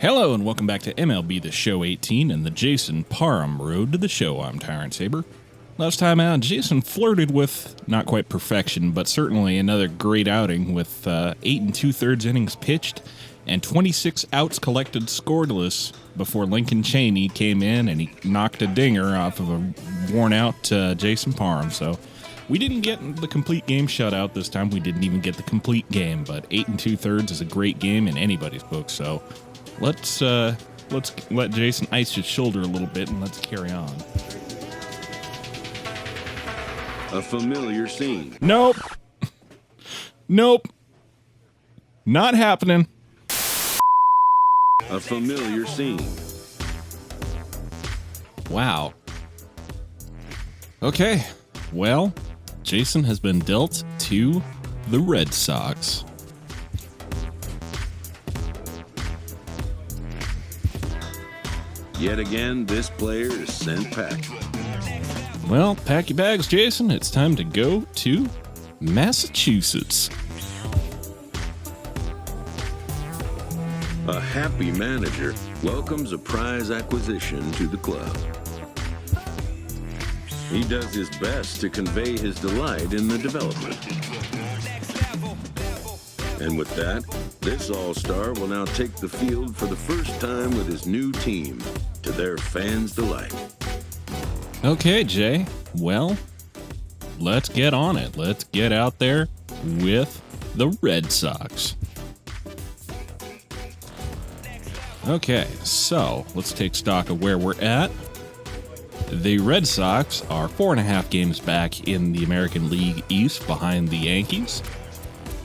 Hello and welcome back to MLB The Show 18 and the Jason Parham Road to the Show. I'm Tyrant Saber. Last time out, Jason flirted with not quite perfection, but certainly another great outing with 8 2/3 innings pitched and 26 outs collected scoreless before Lincoln Chaney came in and he knocked a dinger off of a worn-out Jason Parham. So we didn't get the complete game shutout this time. We didn't even get the complete game, but 8 2/3 is a great game in anybody's book. So let's let Jason ice his shoulder a little bit and let's carry on. A familiar scene. Nope. Nope. Not happening. A familiar scene. Wow. Okay. Well, Jason has been dealt to the Red Sox. Yet again, this player is sent packing. Well, pack your bags, Jason. It's time to go to Massachusetts. A happy manager welcomes a prize acquisition to the club. He does his best to convey his delight in the development. And with that, this all-star will now take the field for the first time with his new team, to their fans' delight. Okay, Jay. Well, let's get on it. Let's get out there with the Red Sox. Okay, so let's take stock of where we're at. The Red Sox are 4.5 games back in the American League East behind the Yankees.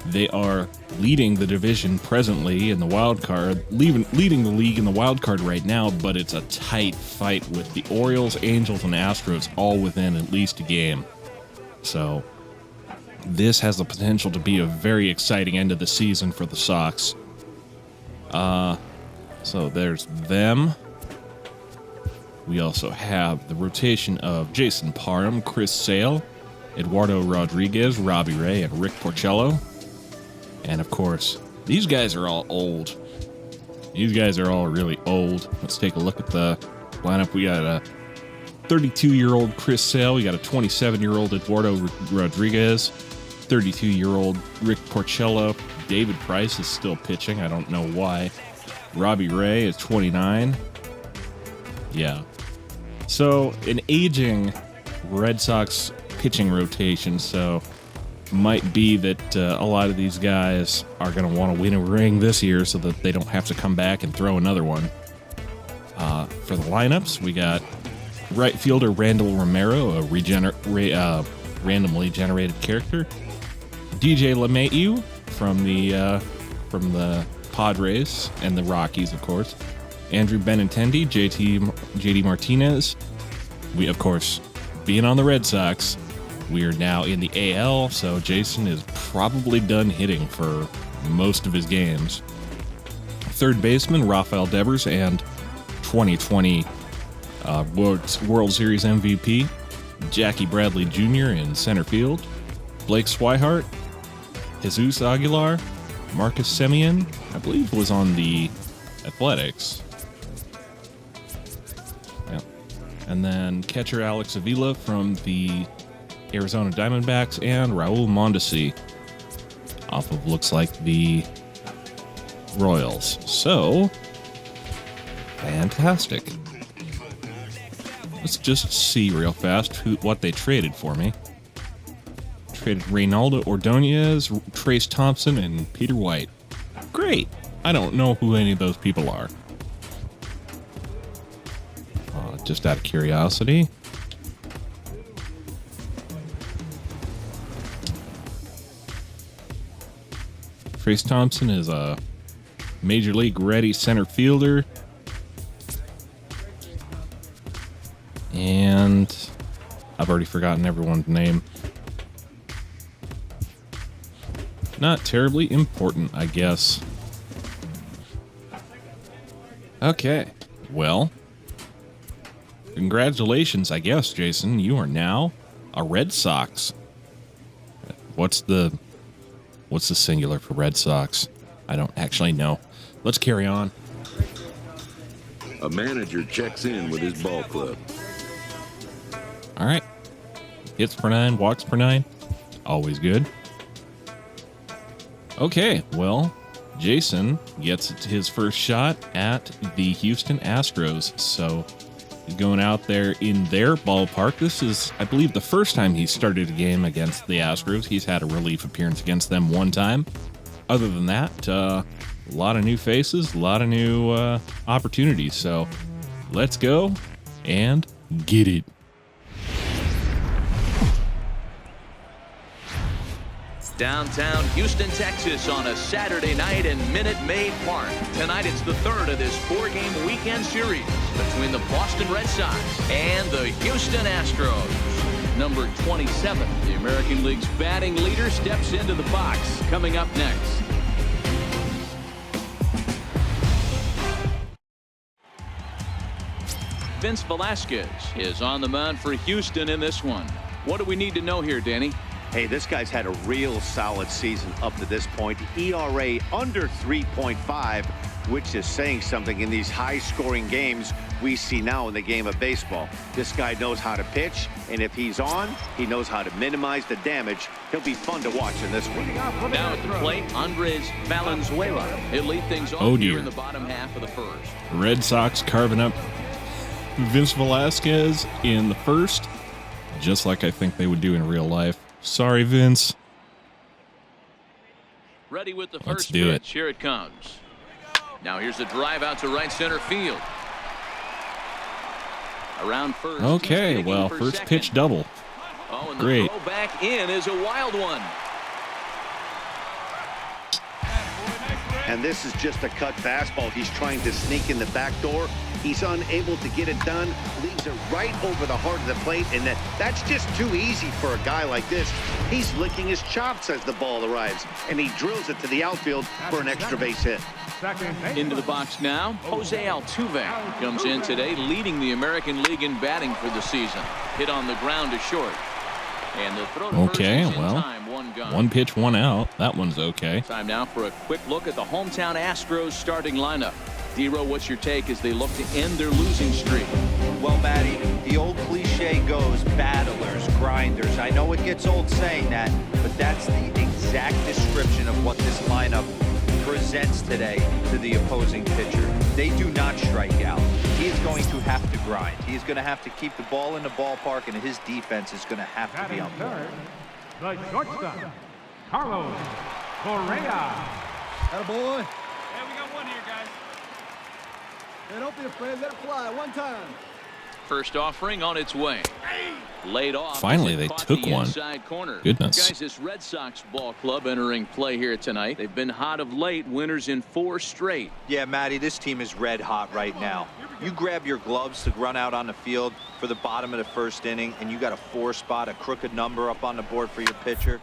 They are leading the division presently in the wild card, leading the league in the wild card right now, but it's a tight fight with the Orioles, Angels, and Astros all within at least a game. So this has the potential to be a very exciting end of the season for the Sox. So there's them. We also have the rotation of Jason Parham, Chris Sale, Eduardo Rodriguez, Robbie Ray, and Rick Porcello. And of course, these guys are all old. These guys are all really old. Let's take a look at the lineup. We got a 32-year-old Chris Sale. We got a 27-year-old Eduardo Rodriguez. 32-year-old Rick Porcello. David Price is still pitching. I don't know why. Robbie Ray is 29. Yeah. So, an aging Red Sox pitching rotation, so might be that a lot of these guys are going to want to win a ring this year so that they don't have to come back and throw another one. For the lineups, we got right fielder Randall Romero, a randomly generated character. DJ LeMahieu from the Padres and the Rockies, of course. Andrew Benintendi, JD Martinez. We, of course, being on the Red Sox, we are now in the AL, so Jason is probably done hitting for most of his games. Third baseman, Rafael Devers, and 2020 World Series MVP, Jackie Bradley Jr. in center field. Blake Swihart, Jesus Aguilar, Marcus Semien, I believe was on the Athletics. Yeah. And then catcher Alex Avila from the Arizona Diamondbacks, and Raul Mondesi off of, looks like, the Royals. So, fantastic. Let's just see real fast what they traded for me. Traded Reynaldo Ordonez, Trace Thompson, and Peter White. Great. I don't know who any of those people are. Just out of curiosity. Trace Thompson is a major league ready center fielder. And I've already forgotten everyone's name. Not terribly important, I guess. Okay, well, congratulations, I guess, Jason. You are now a Red Sox. What's the singular for Red Sox? I don't actually know. Let's carry on. a manager checks in with his ball club. All right. Hits per 9, walks per 9. Always good. Okay, well, Jason gets his first shot at the Houston Astros. So he's going out there in their ballpark. This is, I believe, the first time he started a game against the Astros. He's had a relief appearance against them one time. Other than that, a lot of new faces, a lot of new opportunities. So let's go and get it. Downtown Houston, Texas on a Saturday night in Minute Maid Park. Tonight it's the third of this 4-game weekend series between the Boston Red Sox and the Houston Astros. Number 27, the American League's batting leader, steps into the box. Coming up next. Vince Velasquez is on the mound for Houston in this one. What do we need to know here, Danny? Hey, this guy's had a real solid season up to this point. ERA under 3.5, which is saying something in these high-scoring games we see now in the game of baseball. This guy knows how to pitch, and if he's on, he knows how to minimize the damage. He'll be fun to watch in this one. Now at the plate, Andres Valenzuela. He'll lead things off here in the bottom half of the first. Red Sox carving up Vince Velasquez in the first, just like I think they would do in real life. Sorry, Vince. Ready with the Let's first do pitch. it. Here it comes. Now here's a drive out to right center field. Around first. Okay, well, first pitch double. Oh, and Great. The throw back in is a wild one. And this is just a cut fastball. He's trying to sneak in the back door. He's unable to get it done. Leaves it right over the heart of the plate. And that's just too easy for a guy like this. He's licking his chops as the ball arrives. And he drills it to the outfield for an extra base hit. Into the box now, Jose Altuve comes in today, leading the American League in batting for the season. Hit on the ground to short. And the throw to Okay, first is in well, time, one gone. One pitch, one out. That one's okay. Time now for a quick look at the hometown Astros starting lineup. D-Row, what's your take as they look to end their losing streak? Well, Matty, the old cliche goes, battlers, grinders. I know it gets old saying that, but that's the exact description of what this lineup presents today to the opposing pitcher. They do not strike out. He is going to have to grind. He is going to have to keep the ball in the ballpark, and his defense is going to have to be on point. The shortstop, Carlos Correa. Attaboy. Hey, we got one here, guys. Hey, don't be afraid. Let it fly. One time. First offering on its way. Laid off. Finally, as it they caught took the one. inside corner. Goodness. Guys, this Red Sox ball club entering play here tonight. They've been hot of late, winners in 4 straight. Yeah, Matty, this team is red hot right now. You grab your gloves to run out on the field for the bottom of the first inning, and you got a 4 spot, a crooked number up on the board for your pitcher.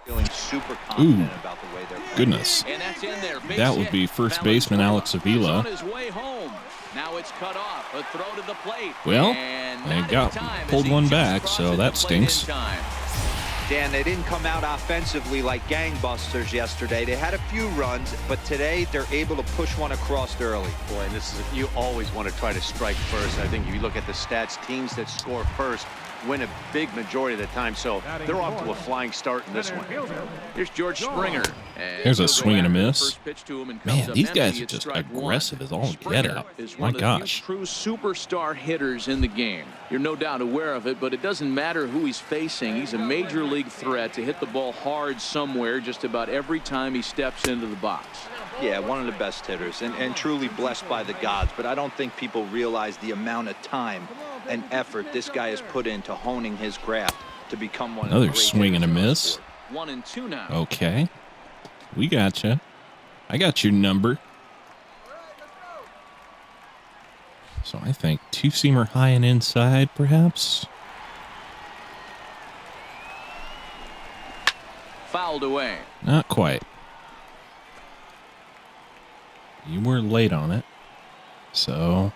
Feeling super confident about the way they're playing. Goodness. And that's in there. Base That would hit. be first baseman Alex Avila. On his way home. Now it's cut off. A throw to the plate. Well, and they not got in time pulled as he one just back, crosses so the that plate in stinks. time. Dan, they didn't come out offensively like gangbusters yesterday. They had a few runs, but today they're able to push one across early. Boy, and this is, you always want to try to strike first. I think if you look at the stats, teams that score first win a big majority of the time. So they're off to a flying start in this one. Here's George Springer. There's a swing and a miss. First pitch to him and comes Man, up these empty. guys are It's just strike one. aggressive as all get Springer out. is My one of the gosh. few true superstar hitters in the game. You're no doubt aware of it, but it doesn't matter who he's facing. He's a major league threat to hit the ball hard somewhere just about every time he steps into the box. Yeah, one of the best hitters and truly blessed by the gods, but I don't think people realize the amount of time and effort this guy has put into honing his craft to become one of the Another great swing and a hitters in our miss. sport. 1-2 now. Okay. We gotcha. I got your number. So I think two-seamer high and inside, perhaps. Fouled away. Not quite. You were late on it. So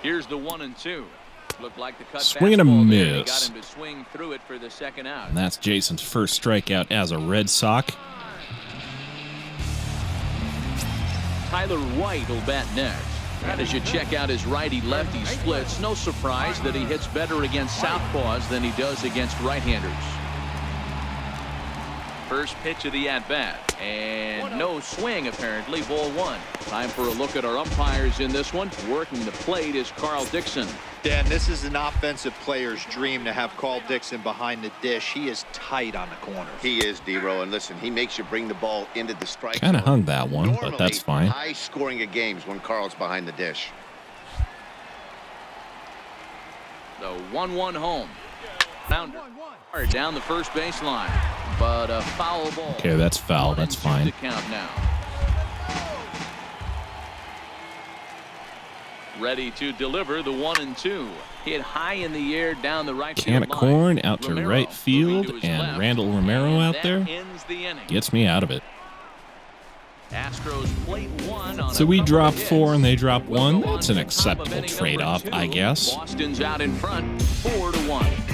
Here's the 1-2. Looked like the cut Swing and a fastball there. He miss. got him to swing through it for the second out. and that's Jason's first strikeout as a Red Sox. Tyler White will bat next. And as you check out his righty-lefty splits, no surprise that he hits better against southpaws than he does against right-handers. First pitch of the at-bat, and no swing apparently, ball one. Time for a look at our umpires in this one. Working the plate is Carl Dixon. Dan, this is an offensive player's dream to have Carl Dixon behind the dish. He is tight on the corners. He is, D-Row, and listen, he makes you bring the ball into the strike. Kind of hung that one, but that's fine. High scoring of games when Carl's behind the dish. The 1-1 home. Founder down the first baseline, but a foul ball. Okay, that's foul. That's fine. To count now. Ready to deliver the 1-2. Hit high in the air down the right field line. Can of corn out to Romero right field, moving to his and left, Randall Romero out that there ends the inning. gets me out of it. Astros plate one on So a we couple drop of hits. 4 and they drop We'll 1. go on That's an to top of acceptable inning number trade-off, 2. I guess. Boston's out in front, 4-1.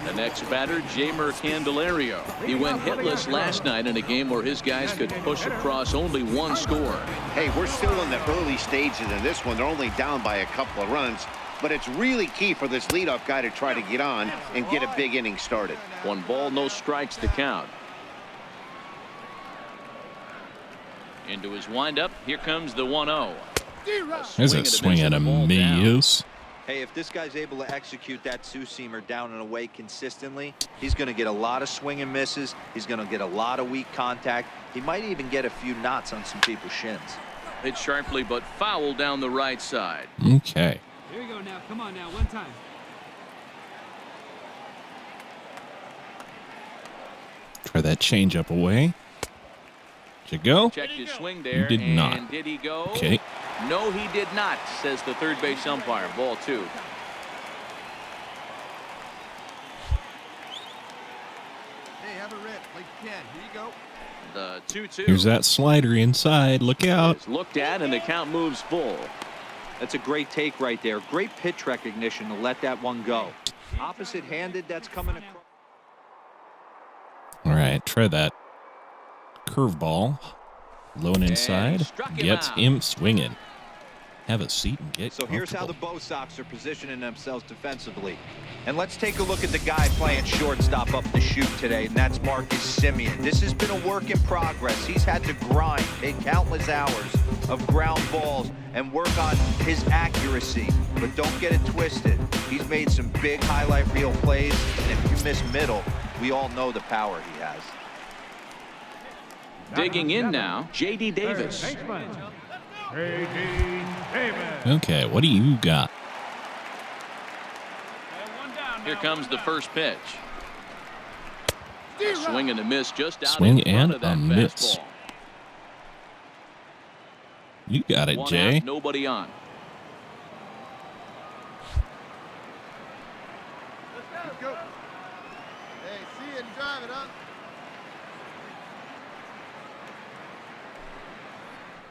The next batter, Jeimer Candelario. He went hitless last night in a game where his guys could push across only one score. Hey, we're still in the early stages in this one. They're only down by a couple of runs, but it's really key for this leadoff guy to try to get on and get a big inning started. 1 ball, no strikes to count. Into his windup, here comes the 1-0. There's a swing and a miss. Hey, if this guy's able to execute that two-seamer down and away consistently, he's going to get a lot of swing and misses. He's going to get a lot of weak contact. He might even get a few knots on some people's shins. Hit sharply, but foul down the right side. Okay. Here we go now. Come on now. One time. Try that changeup away. Did you go? Checked his swing there. You did and not. Did he go? Okay. No, he did not, says the third base umpire. Ball 2. Hey, have a rip like you can. Here you go. The 2-2. Here's that slider inside. Look out. It's looked at, and the count moves full. That's a great take right there. Great pitch recognition to let that one go. Opposite-handed, that's coming across. All right, try that curveball. Low and inside. struck him Gets out. him swinging. Have a seat and get So here's how the comfortable. Bo Sox are positioning themselves defensively. And let's take a look at the guy playing shortstop up the chute today, and that's Marcus Semien. This has been a work in progress. He's had to grind, take countless hours of ground balls and work on his accuracy. But don't get it twisted. He's made some big highlight reel plays, and if you miss middle, we all know the power he has. Digging in now, J.D. Davis. Baseman, J.D. Davis. Okay, what do you got? One down Here now. comes the first pitch. A swing and a miss just out Swing in front and of that a miss. fastball. You got it, One Jay. out, nobody on. Let's go. Hey, see it and drive it, huh?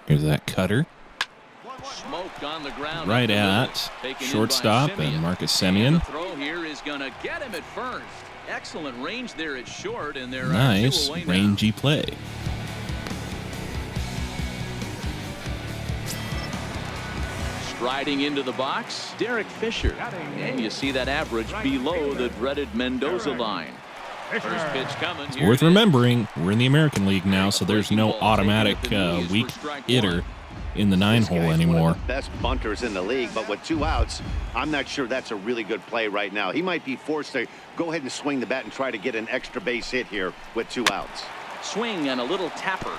Here's that cutter. Smoked on the ground. Right up the at middle. Taken in by shortstop Semien. and Marcus And Semien. the throw here is going to get him at first. Excellent range there at short, and they're Nice 2 away now. rangy play. Striding into the box, Derek Fisher. And you see that average below the dreaded Mendoza line. First pitch coming. It's Here worth it is. remembering, we're in the American League now, so there's no Breaking ball automatic taken at the knees weak for strike hitter one. in the 9 This hole guy's one anymore. of the best bunters in the league, but with 2 outs, I'm not sure that's a really good play right now. He might be forced to go ahead and swing the bat and try to get an extra base hit here with 2 outs. Swing and a little tapper.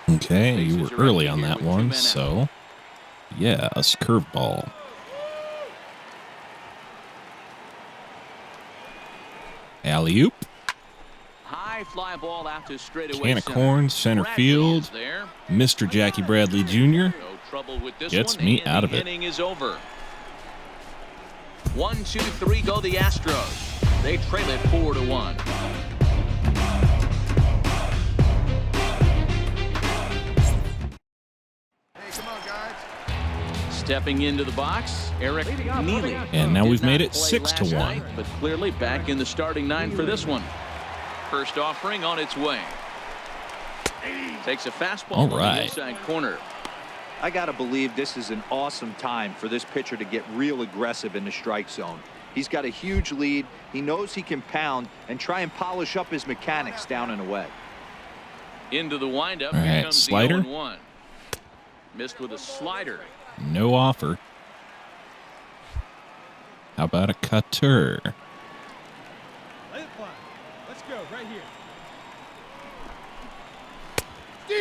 Okay, you Bases were are early empty on here that with 2 one, men out. so yes, curveball. Alley-oop. High fly ball out to straightaway Can of center. corn, center Bradley field. is there. Mr. Jackie Bradley Jr. No trouble with this Gets one, me and out the of it. inning is over. 1, 2, 3 go the Astros. They trail it 4-1. Hey, come on, guys. Stepping into the box, Eric Neely. And now Did we've made not it play 6-1. last night, but clearly back in the starting 9 for this one. First offering on its way. Takes a fastball All on right. the inside corner. I got to believe this is an awesome time for this pitcher to get real aggressive in the strike zone. He's got a huge lead. He knows he can pound and try and polish up his mechanics down and away. Into the windup. All Here right, comes slider. the 0-1. Missed with a slider. No offer. How about a cutter? Let it fly. Let's go right here.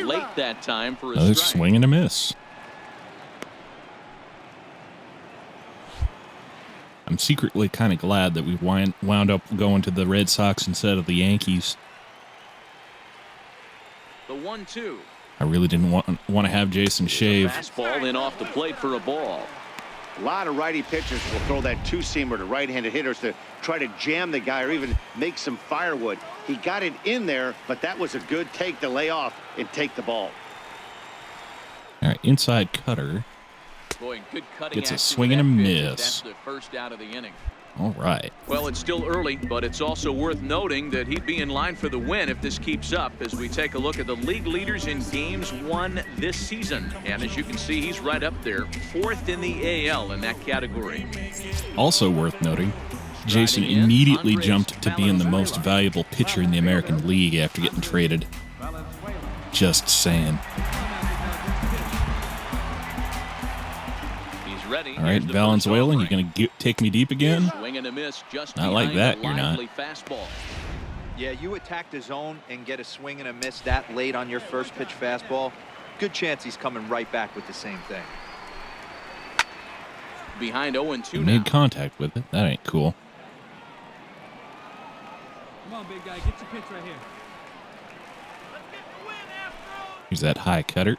Late that time for a Another strike. swing and a miss. I'm secretly kind of glad that we wound up going to the Red Sox instead of the Yankees. The 1-2. I really didn't want to have Jason shave. Fastball in off the plate for a ball. A lot of righty pitchers will throw that two-seamer to right-handed hitters to try to jam the guy or even make some firewood. He got it in there, but that was a good take to lay off and take the ball. All right, inside cutter. Boy, good cutting Gets a action swing with and a that pitch. miss. That's the first out of the inning. All right. Well, it's still early, but it's also worth noting that he'd be in line for the win if this keeps up as we take a look at the league leaders in games won this season. And as you can see, he's right up there, fourth in the AL in that category. Also worth noting, Jason immediately jumped to being the most valuable pitcher in the American League after getting traded. Just saying. He's ready. All right, Valenzuela, you going to take me deep again? Swing and a miss just Not like behind that, the you're not. lively fastball. Yeah, you attack the zone and get a swing and a miss that late on your first pitch fastball. Good chance he's coming right back with the same thing. Behind 0-2 You now. made contact with it. That ain't cool. Come on, big guy. Get your pitch right here. Here's that high cutter.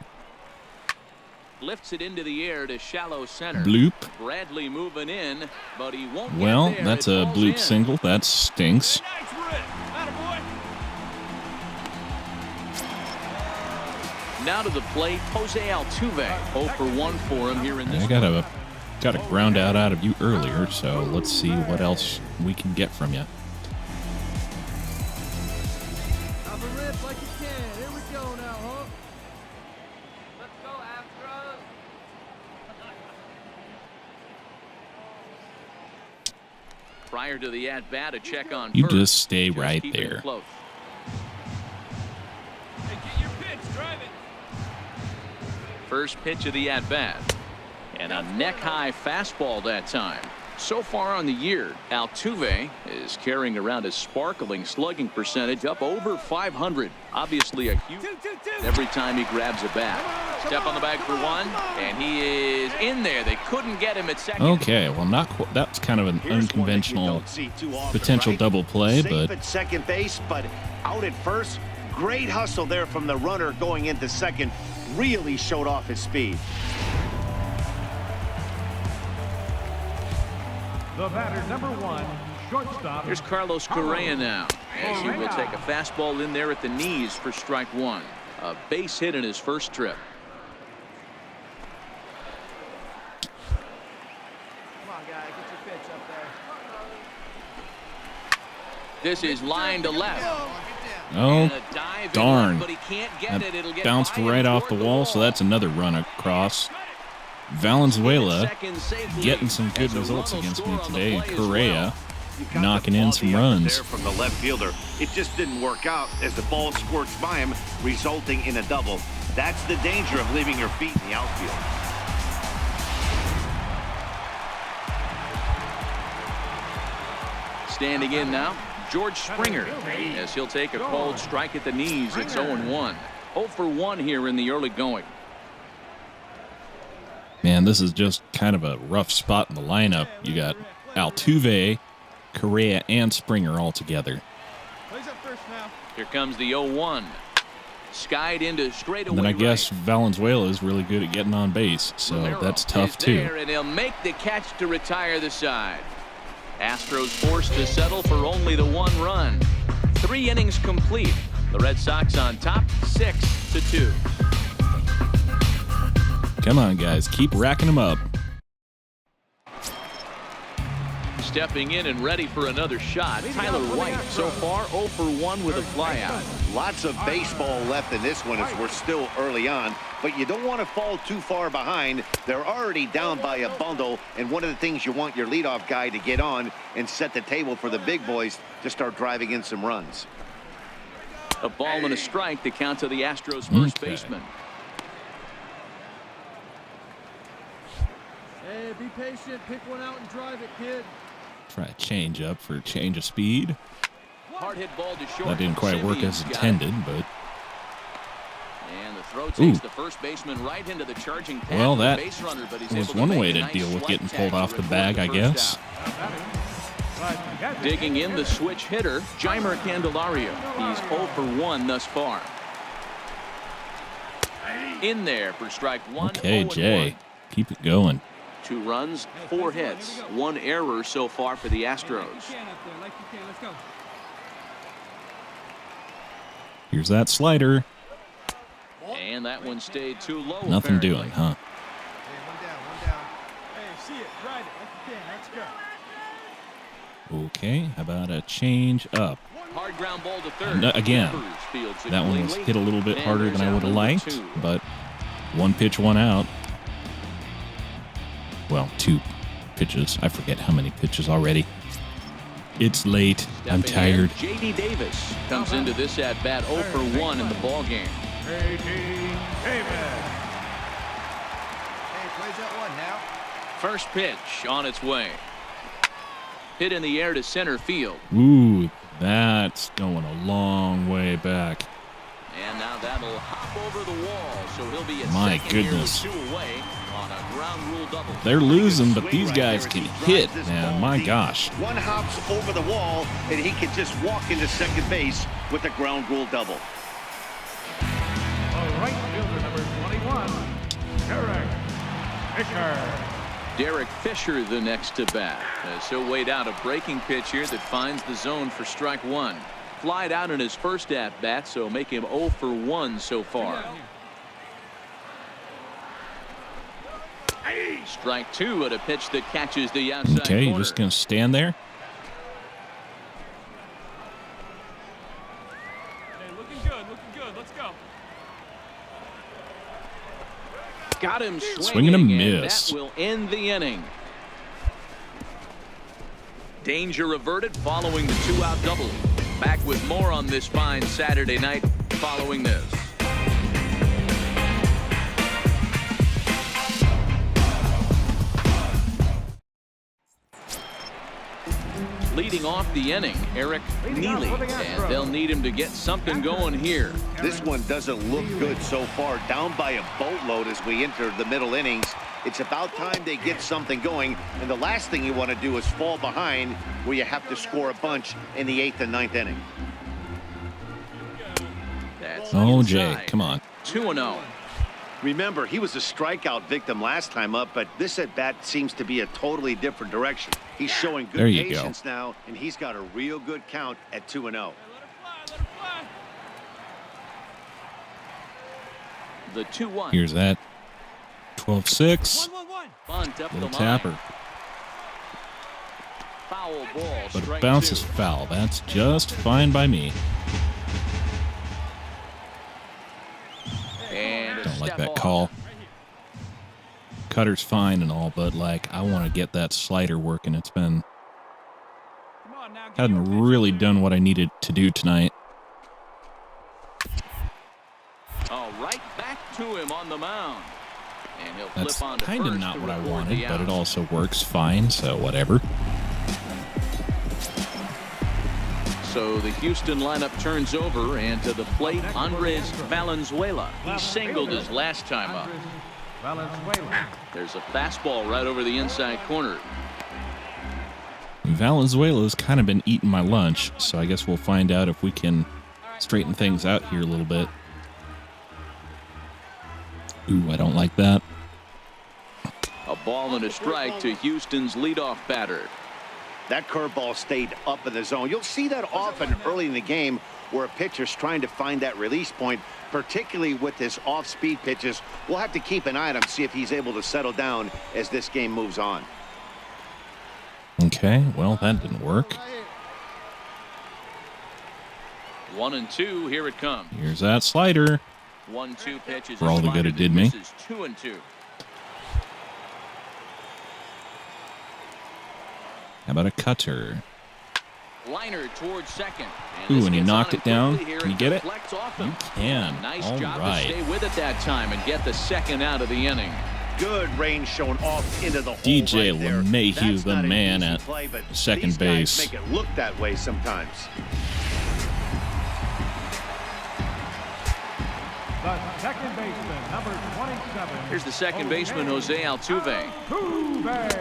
Lifts it into the air to shallow center. Bloop. Bradley moving in, but he won't Well, get there. that's It a falls bloop in. single. That stinks. Nice rip. Attaboy. Now to the plate, Jose Altuve. 0 for 1 for him here in this I got a ground out of you earlier, so let's see what else we can get from you. Have a rip like you can. Here we go now, huh? Let's go, Astros. Prior to the at-bat, a check on You first. just stay right keeping it there. close. Hey, get your pitch. Drive it. First pitch of the at-bat. And a neck-high fastball that time. So far on the year, Altuve is carrying around a sparkling slugging percentage up over 500. Obviously a huge every time he grabs a bat. Step on the bag for one, and he is in there. They couldn't get him at second. Okay, well, that's kind of an Here's one that you unconventional don't see too often, potential right? double play, Safe but at second base, but out at first. Great hustle there from the runner going into second. Really showed off his speed. The batter, number 1, shortstop. Here's Carlos Correa now, as he will take a fastball in there at the knees for strike one. A base hit in his first trip. Come on, guy. Get your pitch up there. This is line to left. oh, And a dive in darn. left, but he can't get That it. It'll get bounced by him right off the toward wall, so that's another run across. Valenzuela Second safely. getting some good As a results run will against score me on the today, and play as Correa well. You got knocking the in ball some the effort runs. there from the left fielder. It just didn't work out as the ball squirts by him, resulting in a double. That's the danger of leaving your feet in the outfield. Standing in now, George Springer, as he'll take a called strike at the knees. It's 0-1. 0 for 1 here in the early going. Man, this is just kind of a rough spot in the lineup. You got Altuve, Correa, and Springer all together. Plays up first now. Here comes the 0-1. Skied into straightaway. And then I guess Valenzuela is really good at getting on base, so Romero that's tough is too. there, and he'll make the catch to retire the side. Astros forced to settle for only the 1 run. 3 innings complete. The Red Sox on top, 6-2. Come on, guys, keep racking them up. Stepping in and ready for another shot, Tyler White so far 0 for 1 with a flyout. Lots of baseball left in this one as we're still early on, but you don't want to fall too far behind. They're already down by a bundle, and one of the things you want your leadoff guy to get on and set the table for the big boys to start driving in some runs. A ball and a strike to count to the Astros first baseman. Hey, be patient. Pick one out and drive it, kid. Try a change up for a change of speed. Hard hit ball to short. That didn't quite work as intended, but. And the throw takes the first baseman right into the charging path. Well, that base runner, but he's was able one to way make to a deal nice with getting swipe pulled tag off to the record bag, I first guess. out. Digging in the switch hitter, Jeimer Candelario. He's 0 for 1 thus far. In there for strike one. Okay, 0-1. Jay, keep it going. 2 runs, 4 hits, 1 error so far for the Astros. Let's go. Here's that slider. And that one stayed too low. Nothing apparently. doing, huh? Hey, one down. Hey, see it. Drive it like you can. Let's go. Okay, how about a change up? Hard ground ball to third. Again, Rivers fields it that one was cleanly. hit a little bit And harder there's than I out would have number liked, 2. but 1 pitch, 1 out. Well, 2 pitches. I forget how many pitches already. It's late. I'm tired. J.D. Davis comes into this at bat 0 for 1 in the ball game. J.D. Davis. Hey, plays that one now. First pitch on its way. Hit in the air to center field. Ooh, that's going a long way back. And now that'll hop over the wall, so he'll be at My second here goodness. with 2 away on a ground rule double. They're losing, but these Right guys there can as he hit, drives this man. ball My deep. gosh. One hops over the wall, and he can just walk into second base with a ground rule double. The right fielder, number 21, Derek Fisher. Derek Fisher the next to bat. As he'll wait out a breaking pitch here that finds the zone for strike 1. Flied out in his first at bat, so make him 0 for 1 so far. Strike 2 at a pitch that catches the outside Okay, you're corner. just going to stand there? Hey, looking good. Let's go. Got him Swinging a and miss. that will end the inning. Danger averted following the 2-out double. Back with more on this fine Saturday night following this. Leading off the inning, Eric Neely, and they'll need him to get something going here. This one doesn't look good so far. Down by a boatload as we enter the middle innings. It's about time they get something going, and the last thing you want to do is fall behind where you have to score a bunch in the 8th and 9th inning. That's Oh, inside. Jay, come on. 2-0. Remember, he was a strikeout victim last time up, but this at-bat seems to be a totally different direction. He's showing good There you go. patience now, and he's got a real good count at 2-0. Let it fly. The 2-1. Here's that 12-6. 1-1-1. Bunt up the Little line. tapper. Foul ball. But strike it bounces 2. foul. That's just fine by me. And a Don't like step that off. call. Cutter's fine and all, but like I want to get that slider working. It's been Come on now. get your hadn't pitch. really done what I needed to do tonight. Oh, right back to him on the mound. And he'll That's flip on to kind of first not to what I record wanted, the but it out. also works fine, so whatever. So the Houston lineup turns over, and to the plate, Andres Valenzuela. He singled his last time up. Valenzuela. There's a fastball right over the inside corner. Valenzuela's kind of been eating my lunch, so I guess we'll find out if we can straighten things out here a little bit. Ooh, I don't like that. A ball and a strike to Houston's leadoff batter. That curveball stayed up in the zone. You'll see that often early in the game where a pitcher's trying to find that release point, particularly with his off-speed pitches. We'll have to keep an eye on him, see if he's able to settle down as this game moves on. Okay, well, that didn't work. 1-2. Here it comes. Here's that slider. 1-2 pitch is For all the good it did me. 2-2. How about a cutter? Liner towards second. Ooh, and he gets knocked on it down. quickly here Can you and get it? deflects off You him. can. Nice All job right. to stay with it that time and get the second out of the inning. Good range showing off into the hole DJ right there. LeMahieu, That's the not an man easy at play, but second these guys base. make it look that way sometimes. The second baseman, number 27. Here's the second baseman, Jose Altuve.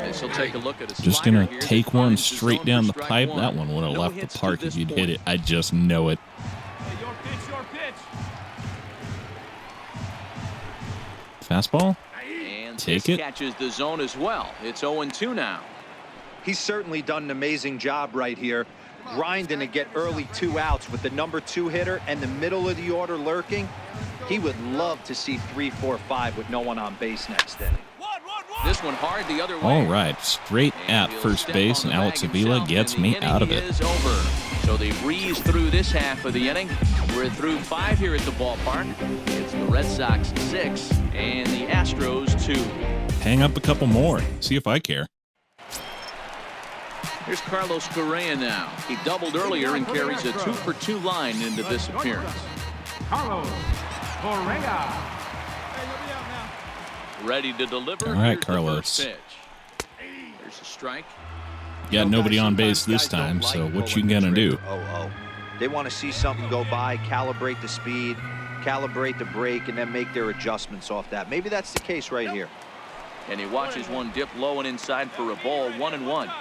This will take a look at a Just slider gonna here take that one finds the straight zone down for the strike pipe. one. That one would have No left the hits to park if this you'd point. hit it. I just know it. Hey, your pitch, your pitch. Fastball? And Take this it. catches the zone as well. It's 0-2 now. He's certainly done an amazing job right here, grinding to get early 2 outs with the number 2 hitter and the middle of the order lurking. He would love to see 3, 4, 5 with no one on base next inning. This one hard the other way. All right, straight at he'll first step base, on and the Alex bag Avila himself, gets and the me out of inning it. is over. So they breeze through this half of the inning. We're through 5 here at the ballpark. It's the Red Sox 6 and the Astros 2. Hang up a couple more. See if I care. Here's Carlos Correa now. He doubled earlier and carries a 2-for-2 line into this appearance. Carlos Correa. Hey, you'll be out now. Ready to deliver. All right, Here's the Carlos. first pitch. There's a strike. Got nobody on base Sometimes this guys don't time, like so what pulling you gonna the do? trigger. Oh. They want to see something go by, calibrate the speed, calibrate the brake, and then make their adjustments off that. Maybe that's the case right here. And he watches one dip low and inside for a ball. 1-1.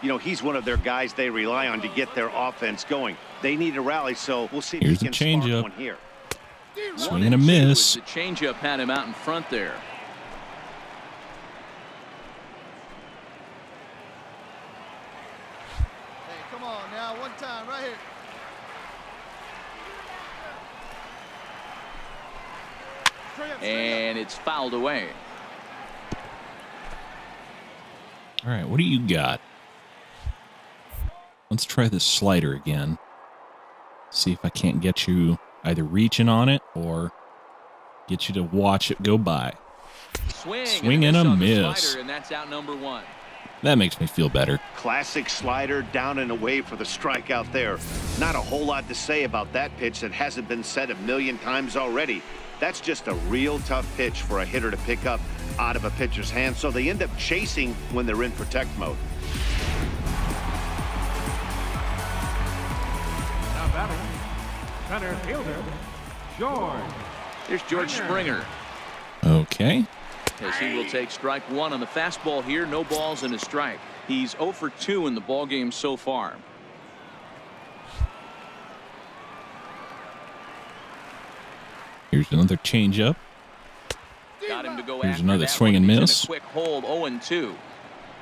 You know, he's one of their guys they rely on to get their offense going. They need a rally, so we'll see if Here's he the can spark changeup. one here. Swing and a miss. The changeup had him out in front there. Hey, come on now, one time, right here. And it's fouled away. All right, what do you got? Let's try this slider again. See if I can't get you either reaching on it or get you to watch it go by. Swing and a on the miss. slider, and that's out number 1. That makes me feel better. Classic slider down and away for the strikeout there. Not a whole lot to say about that pitch that hasn't been said a million times already. That's just a real tough pitch for a hitter to pick up out of a pitcher's hand, so they end up chasing when they're in protect mode. Now batting, center fielder, George. There's George Springer. Okay. As he will take strike 1 on the fastball here. No balls and a strike. He's 0 for 2 in the ballgame so far. Here's another changeup. Got him to go Here's after another that swing one. and He's in miss. a quick hold. 0-2.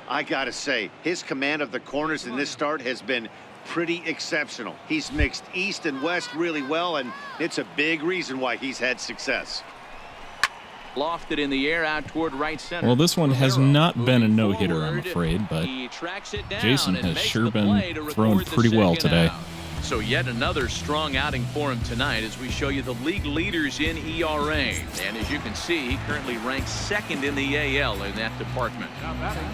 I gotta say, his command of the corners in this start has been pretty exceptional. He's mixed east and west really well, and it's a big reason why he's had success. Lofted in the air out toward right center. Well, this one has Romero not been a moving no-hitter, I'm forward. afraid, but He tracks it down Jason and has makes sure the been play to throwing record the pretty well second today. out. So yet another strong outing for him tonight as we show you the league leaders in ERA. And as you can see, he currently ranks 2nd in the AL in that department. Now batting,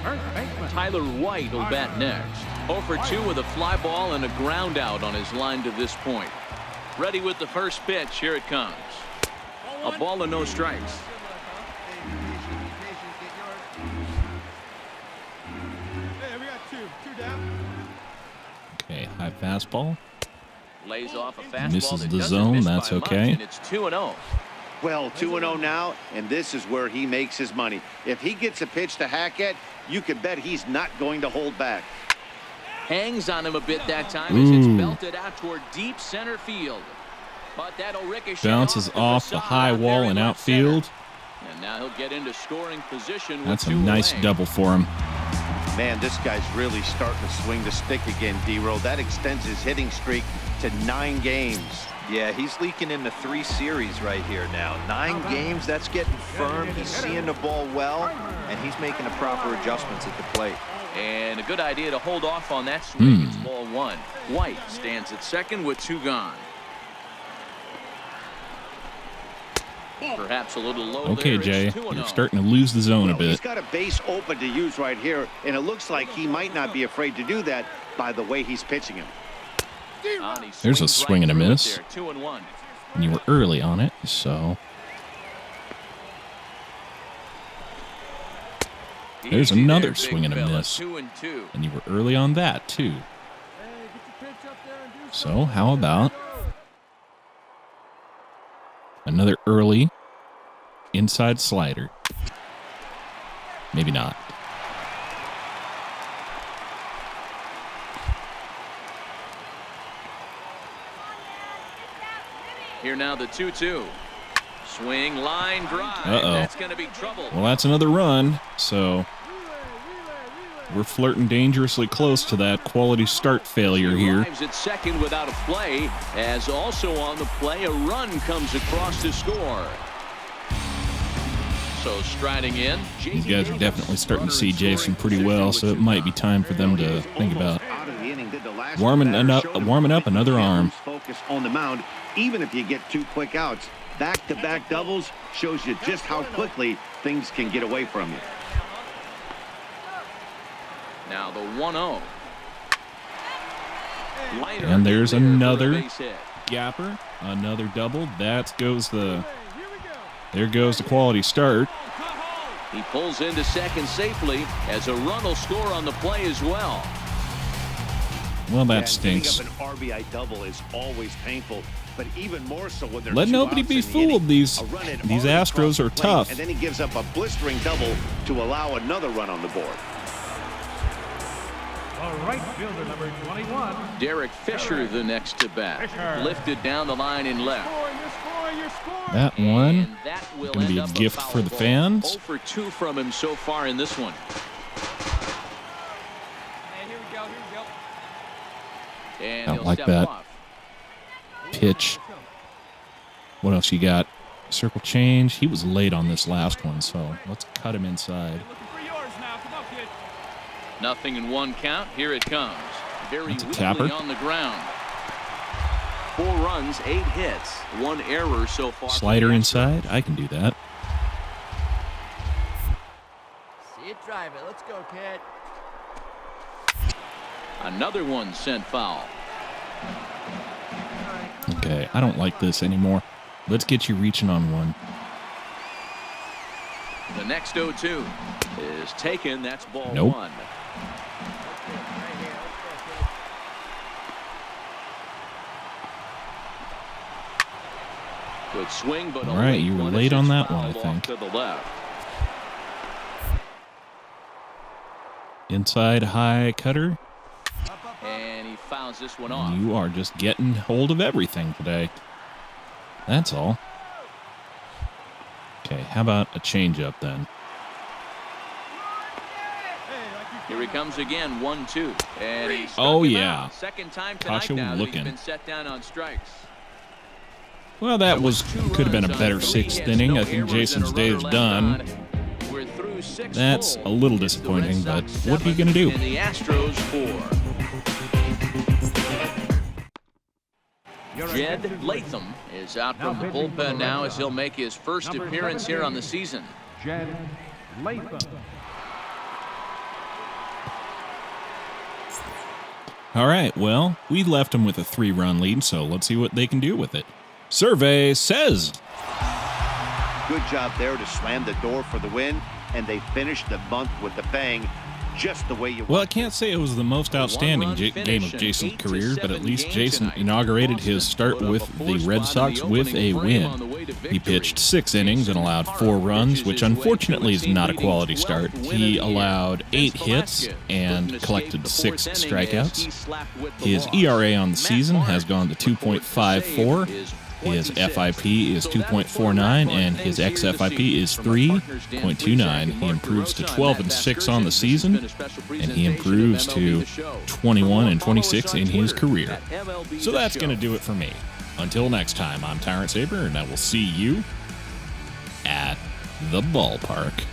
first baseman. Tyler White will bat next. 0 for 2 with a fly ball and a ground out on his line to this point. Ready with the first pitch. Here it comes. A ball and no strikes. Hey, we got two down. Okay, high fastball. Lays off a fastball. Misses that the doesn't zone, miss that's by much, okay. and it's 2-0. Well, 2-0 now, and this is where he makes his money. If he gets a pitch to hack at, you can bet he's not going to hold back. Hangs on him a bit that time as it's Ooh. belted out toward deep center field. But that'll ricochet Bounces off off the high wall in outfield. And now he'll get into scoring position. That's a with 2 nice away. double for him. Man, this guy's really starting to swing the stick again, D-Row. That extends his hitting streak to 9 games. Yeah, he's leaking into 3 series right here now. 9 games, that's getting firm. He's seeing the ball well, and he's making the proper adjustments at the plate. And a good idea to hold off on that swing. It's ball one. White stands at second with 2 gone. Perhaps a little low. Okay, there. Jay, you're starting to lose the zone a bit. He's got a base open to use right here, and it looks like he might not be afraid to do that by the way he's pitching him. There's a swing and a miss. 2-1. And you were early on it, so there's another swing and a miss. 2-2. And you were early on that, too. So, how about another early inside slider? Maybe not. Here now the 2-2. Swing, line, drive. That's going to be trouble. Well, that's another run, so we're flirting dangerously close to that quality start failure here. Arrives at second without a play, as also on the play, a run comes across to score. So striding in. These guys are definitely starting to see Jason pretty well, so it might be time for them to think about warming up another arm. Focus on the mound, even if you get 2 quick outs. Back-to-back doubles shows you just how quickly things can get away from you. Now the 1-0. And there's another gapper, another double. There goes the quality start. He pulls into second safely as a run will score on the play as well. Well, that stinks. Giving up an RBI double is always painful, but even more so when they're Let nobody be fooled. These Astros are tough. And then he gives up a blistering double to allow another run on the board. Right fielder number 21. Derek Fisher the next to bat. Lifted down the line in left. That one that will going to be a gift for the fans. 0 for 2 from him so far in this one. And I he'll like step that. off. Pitch. What else you got? Circle change. He was late on this last one, so let's cut him inside. Nothing in 1 count. Here it comes. Very That's a weakly tapper. on the ground. 4 runs, 8 hits, 1 error so far. Slider inside. I can do that. See it drive it. Let's go, kid. Another one sent foul. Okay, I don't like this anymore. Let's get you reaching on one. The next 0-2 is taken. That's ball Nope. 1. Good swing, but All right, you were late on that one, I think. To the left. Inside high cutter. And he fouls this one off. You are just getting hold of everything today. That's all. Okay, how about a changeup then? Here he comes again, 1-2. And he struck Oh, him yeah. out. Second time tonight Kasha now that looking. he's been set down on strikes. Well, that could have been a better 6th inning. I think Jason's day is done. We're through 6 That's full. a little disappointing, but what are you going to do? And the Astros 4. Jed Latham is out from the bullpen now as he'll make his first appearance here on the season. Jed Latham. All right, well, we left them with a 3-run lead, so let's see what they can do with it. Survey says. Good job there to slam the door for the win, and they finished the month with a bang, just the way you Well, I can't say it was the most outstanding game of Jason's career, but at least Jason inaugurated his start with the Red Sox with a win. He pitched 6 innings and allowed 4 runs, which unfortunately is not a quality start. He allowed 8 hits and collected 6 strikeouts. His ERA on the season has gone to 2.54. His FIP is 2.49, and his xFIP is 3.29. He improves to 12-6 on the season, and he improves to 21-26 in his career. So that's going to do it for me. Until next time, I'm Tyrant Saber, and I will see you at the ballpark.